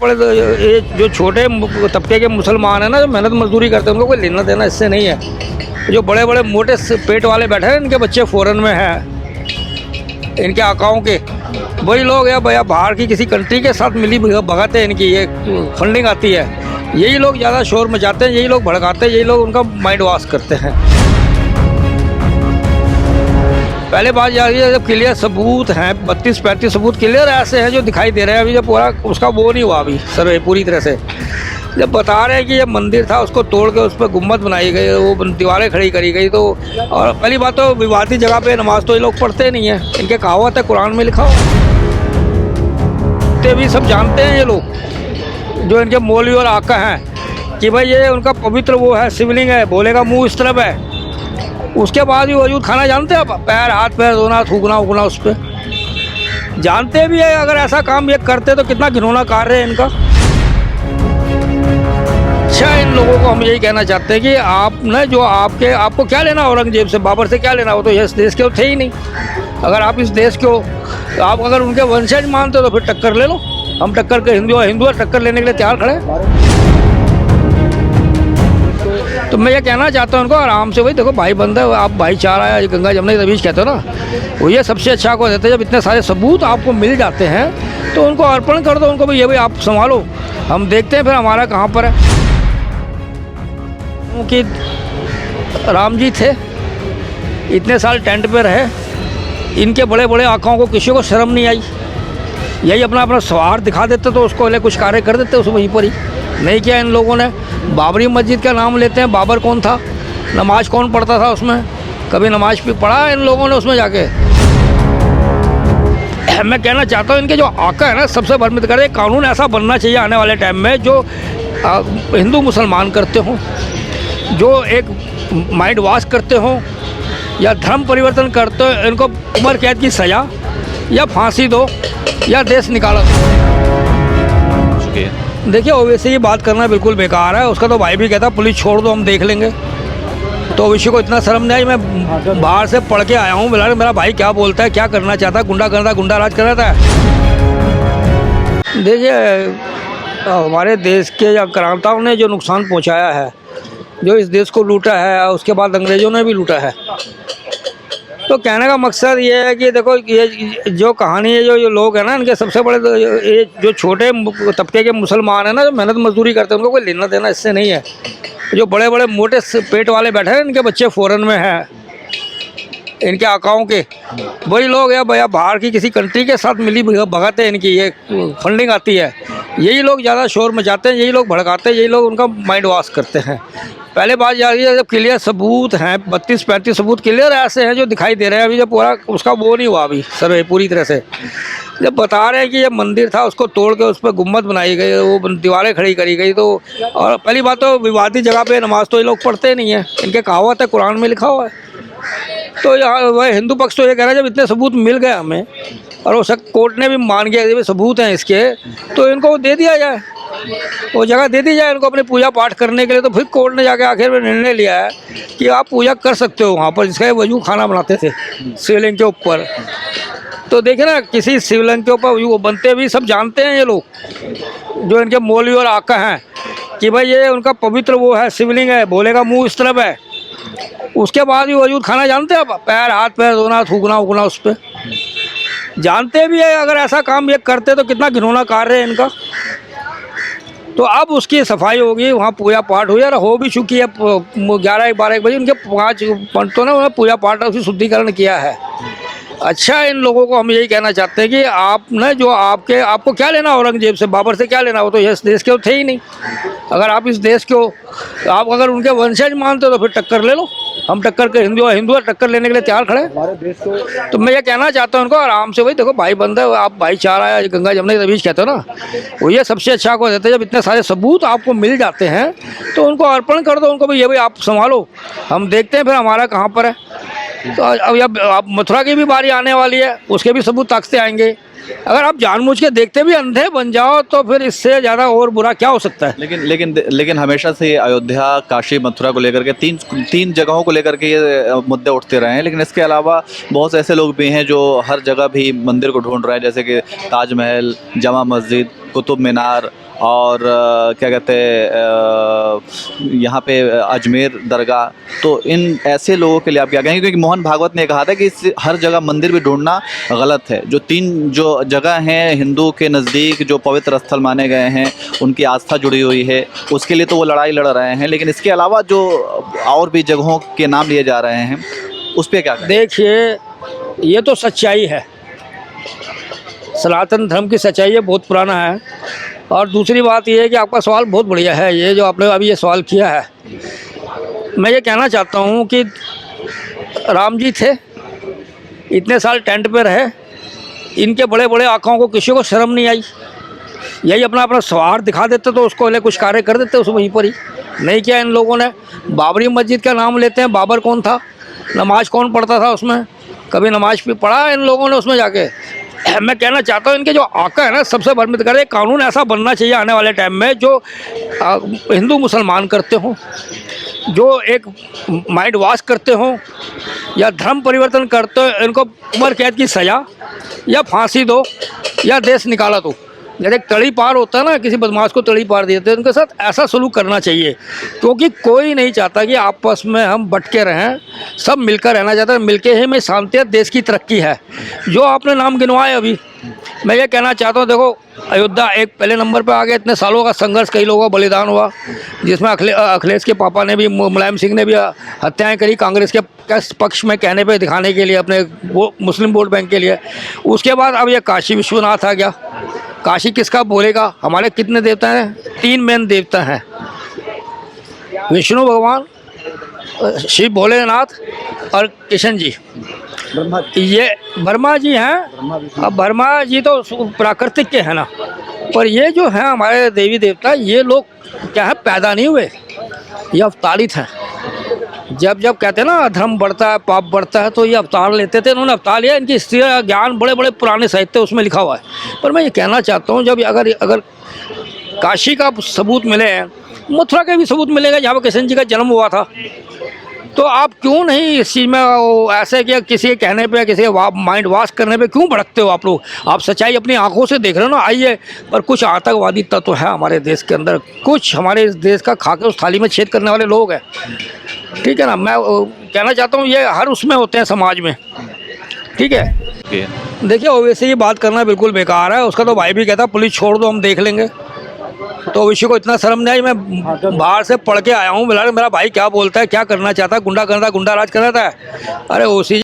बड़े ये जो छोटे तबके के मुसलमान हैं ना, जो मेहनत मजदूरी करते हैं, उनको कोई लेना देना इससे नहीं है। जो बड़े बड़े मोटे पेट वाले बैठे हैं, इनके बच्चे फॉरेन में हैं, इनके आकाओं के, वही लोग या भैया बाहर की किसी कंट्री के साथ मिली भगत है, इनकी ये फंडिंग आती है, यही लोग ज़्यादा शोर मचाते हैं, यही लोग भड़काते हैं, यही लोग उनका माइंड वॉश करते हैं। पहले बात जा रही है, जब क्लियर सबूत हैं, 32-35 सबूत क्लियर ऐसे हैं जो दिखाई दे रहे हैं, अभी जब पूरा उसका वो नहीं हुआ अभी सर्वे पूरी तरह से। जब बता रहे हैं कि ये मंदिर था, उसको तोड़ के उस पर गुम्बद बनाई गई, वो दीवारें खड़ी करी गई, तो और पहली बात तो विवादित जगह पे नमाज तो ये लोग पढ़ते नहीं हैं, इनके कहावत है कुरान में लिखा हो, तो भी सब जानते हैं ये लोग जो इनके मौलवी और आका हैं कि भाई ये उनका पवित्र वो है, शिवलिंग है, भोले का मुँह इस तरफ है, उसके बाद भी वजूद खाना जानते हैं आप, पैर हाथ पैर धोना थूकना उगना उस पर जानते भी है। अगर ऐसा काम ये करते तो कितना घिनौना कार्य है इनका। अच्छा, इन लोगों को हम यही कहना चाहते हैं कि आप न जो आपको क्या लेना औरंगजेब से, बाबर से क्या लेना, वो तो इस देश के थे ही नहीं। अगर आप इस देश के हो, आप अगर उनके वंशज मानते हो तो फिर टक्कर ले लो, हम टक्कर के हिंदू टक्कर लेने के लिए तैयार खड़े हैं। तो मैं ये कहना चाहता हूँ उनको आराम से, भाई देखो भाई बंदा है, आप भाईचारा है, गंगा जमुना के बीच कहते हो ना, वो ये सबसे अच्छा को देते हैं। जब इतने सारे सबूत आपको मिल जाते हैं तो उनको अर्पण कर दो, उनको भाई ये भाई आप संभालो, हम देखते हैं फिर हमारा कहाँ पर है। क्योंकि राम जी थे, इतने साल टेंट पे रहे, इनके बड़े बड़े आँखों को किसी को शर्म नहीं आई, यही अपना स्वार्थ दिखा देते तो उसको ले कुछ कार्य कर देते उस वहीं पर ही। नहीं किया इन लोगों ने। बाबरी मस्जिद का नाम लेते हैं, बाबर कौन था, नमाज कौन पढ़ता था उसमें, कभी नमाज भी पढ़ा इन लोगों ने उसमें जाके। मैं कहना चाहता हूँ इनके जो आका है ना, सबसे भ्रमित करे, कानून ऐसा बनना चाहिए आने वाले टाइम में जो हिंदू मुसलमान करते हों, जो एक माइंड वॉश करते हों या धर्म परिवर्तन करते हो, इनको उम्र कैद की सज़ा या फांसी दो या देश निकालो। देखिए ओवैसी की बात करना बिल्कुल बेकार है, उसका तो भाई भी कहता पुलिस छोड़ दो हम देख लेंगे, तो ओवैसी को इतना शर्म नहीं आई। मैं बाहर से पढ़ के आया हूँ, मेरा भाई क्या बोलता है, क्या करना चाहता है, गुंडा राज कर रहा था। देखिए हमारे देश के या क्रांताओं ने जो नुकसान पहुँचाया है, जो इस देश को लूटा है, उसके बाद अंग्रेज़ों ने भी लूटा है। तो कहने का मकसद ये है कि देखो ये जो कहानी है, जो लोग हैं ना, इनके सबसे बड़े ये जो छोटे तबके के मुसलमान हैं ना, जो मेहनत मजदूरी करते हैं, उनको कोई लेना देना इससे नहीं है। जो बड़े बड़े मोटे पेट वाले बैठे हैं, इनके बच्चे फॉरेन में हैं, इनके आकाओं के, वही लोग या भैया बाहर की किसी कंट्री के साथ मिली भगत है, इनकी ये फंडिंग आती है, यही लोग ज़्यादा शोर मचाते हैं, यही लोग भड़काते हैं, यही लोग उनका माइंड वॉश करते हैं। पहले बात जा रही है, जब क्लियर सबूत हैं, 32-35 सबूत क्लियर ऐसे हैं जो दिखाई दे रहे हैं, अभी जब पूरा उसका वो नहीं हुआ अभी सर्वे पूरी तरह से। जब बता रहे हैं कि ये मंदिर था, उसको तोड़ के उस पर गुम्बद बनाई गई, वो दीवारें खड़ी करी गई, तो और पहली बात तो विवादित जगह पे नमाज तो ये लोग पढ़ते नहीं हैं, इनके कहावत है कुरान में लिखा हुआ है। तो यहाँ वह हिंदू पक्ष तो ये कह रहा है जब इतने सबूत मिल गए हमें, और वो कोर्ट ने भी मान गया कि सबूत हैं इसके, तो इनको दे दिया जाए, वो जगह दे दी जाए इनको अपनी पूजा पाठ करने के लिए। तो फिर कोर्ट ने जाके आखिर में निर्णय लिया है कि आप पूजा कर सकते हो वहाँ पर, जिसका वजू खाना बनाते थे शिवलिंग के ऊपर। तो देखे ना, किसी शिवलिंग के ऊपर वो बनते भी सब जानते हैं ये लोग जो इनके मौलवी और आका हैं कि भाई ये उनका पवित्र वो है, शिवलिंग है, भोले का मुँह इस तरफ है, उसके बाद भी वजूद खाना जानते हैं आप, पैर हाथ पैर धोना थूकना उगना उस पर जानते भी है। अगर ऐसा काम ये करते तो कितना घिनौना कार्य है इनका। तो अब उसकी सफाई होगी, वहाँ पूजा पाठ हुई और हो भी चुकी है 11-12 बजे, उनके 5 पंडितों ने उन्हें पूजा पाठ उसकी शुद्धिकरण किया है। अच्छा, इन लोगों को हम यही कहना चाहते हैं कि आप न जो आपको क्या लेना औरंगजेब से, बाबर से क्या लेना, वो तो इस देश के थे ही नहीं। अगर आप इस देश के हो, आप अगर उनके वंशज मानते हो तो फिर टक्कर ले लो, हम टक्कर के हिंदू टक्कर लेने के लिए तैयार खड़े हैं। तो मैं ये कहना चाहता हूँ उनको आराम से, भाई देखो भाई बंदा है, आप भाईचारा है, गंगा जमुना के बीच कहते हो ना, वो ये सबसे अच्छा को देते हैं। जब इतने सारे सबूत आपको मिल जाते हैं तो उनको अर्पण कर दो, उनको भाई ये भाई आप संभालो, हम देखते हैं फिर हमारा कहाँ पर है। तो अब मथुरा की भी बारी आने वाली है, उसके भी सबूत ताकते आएंगे। अगर आप जानबूझ के देखते भी अंधे बन जाओ तो फिर इससे ज़्यादा और बुरा क्या हो सकता है। लेकिन हमेशा से अयोध्या, काशी, मथुरा को लेकर के तीन जगहों को लेकर के ये मुद्दे उठते रहे हैं। लेकिन इसके अलावा बहुत से ऐसे लोग भी हैं जो हर जगह भी मंदिर को ढूंढ रहे हैं, जैसे कि ताजमहल, जामा मस्जिद, कुतुब मीनार और क्या कहते हैं यहाँ पे अजमेर दरगाह, तो इन ऐसे लोगों के लिए आप क्या कहेंगे? क्योंकि मोहन भागवत ने कहा था कि हर जगह मंदिर भी ढूंढना गलत है। जो 3 जो जगह हैं हिंदू के नज़दीक जो पवित्र स्थल माने गए हैं, उनकी आस्था जुड़ी हुई है, उसके लिए तो वो लड़ाई लड़ रहे हैं, लेकिन इसके अलावा जो और भी जगहों के नाम लिए जा रहे हैं उस पर क्या कहें? देखिए, ये तो सच्चाई है, सनातन धर्म की सच्चाई है, बहुत पुराना है। और दूसरी बात ये है कि आपका सवाल बहुत बढ़िया है, ये जो आपने अभी ये सवाल किया है। मैं ये कहना चाहता हूँ कि राम जी थे, इतने साल टेंट पे रहे, इनके बड़े बड़े आँखों को किसी को शर्म नहीं आई। यही अपना अपना स्वार्थ दिखा देते तो उसको ले कुछ कार्य कर देते उस वहीं पर ही। नहीं किया इन लोगों ने। बाबरी मस्जिद का नाम लेते हैं, बाबर कौन था, नमाज कौन पढ़ता था उसमें, कभी नमाज भी पढ़ा इन लोगों ने उसमें जाके। मैं कहना चाहता हूँ इनके जो आका है ना, सबसे भ्रमित करे। कानून ऐसा बनना चाहिए आने वाले टाइम में जो हिंदू मुसलमान करते हों, जो एक माइंड वॉश करते हों या धर्म परिवर्तन करते हो, इनको उम्र कैद की सज़ा या फांसी दो या देश निकाला दो। जैसे तड़ी पार होता है ना, किसी बदमाश को तड़ी पार देते हैं, उनके साथ ऐसा सलूक करना चाहिए। क्योंकि कोई नहीं चाहता कि आपस में हम बटके रहें, सब मिलकर रहना चाहता है। मिलके ही में शांति है, देश की तरक्की है। जो आपने नाम गिनवाए अभी, मैं ये कहना चाहता हूँ, देखो अयोध्या एक पहले नंबर पे आ गया। इतने सालों का संघर्ष, कई लोगों का बलिदान हुआ, जिसमें अखिलेश के पापा ने भी, मुलायम सिंह ने भी हत्याएं करी कांग्रेस के पक्ष में कहने पे, दिखाने के लिए, अपने वो मुस्लिम वोट बैंक के लिए। उसके बाद अब ये काशी विश्वनाथ आ गया। काशी किसका बोलेगा? हमारे कितने देवता हैं? 3 मेन देवता हैं, विष्णु भगवान, शिव भोलेनाथ और किशन जी। ये ब्रह्मा जी हैं। अब ब्रह्मा जी तो प्राकृतिक के हैं ना, पर ये जो हैं हमारे देवी देवता, ये लोग क्या है, पैदा नहीं हुए, ये अवतारित हैं। जब जब कहते हैं ना धर्म बढ़ता है, पाप बढ़ता है, तो ये अवतार लेते थे। इन्होंने अवतार लिया। इनकी हिस्ट्री ज्ञान बड़े बड़े पुराने साहित्य उसमें लिखा हुआ है। पर मैं ये कहना चाहता हूँ, जब अगर काशी का सबूत मिले, मथुरा का भी सबूत मिलेगा जहाँ पर कृष्ण जी का जन्म हुआ था, तो आप क्यों नहीं इस चीज़ में ऐसे कि किसी के कहने पे, किसी माइंड वॉश करने पे क्यों भड़कते हो आप लोग? आप सच्चाई अपनी आंखों से देख रहे हो ना। आइए, पर कुछ आतंकवादी तत्व तो है हमारे देश के अंदर, कुछ हमारे इस देश का खा के उस थाली में छेद करने वाले लोग हैं, ठीक है ना। मैं कहना चाहता हूँ ये हर उसमें होते हैं समाज में, ठीक है। देखिए, ओवैसी की बात करना बिल्कुल बेकार है। उसका तो भाई भी कहता पुलिस छोड़ दो, हम देख लेंगे। तो ओवैसी को इतना शर्म नहीं आई। मैं बाहर से पढ़ के आया हूँ, मेरा भाई क्या बोलता है, क्या करना चाहता है, गुंडा करता है, गुंडा राज कर रहा था। अरे ओवैसी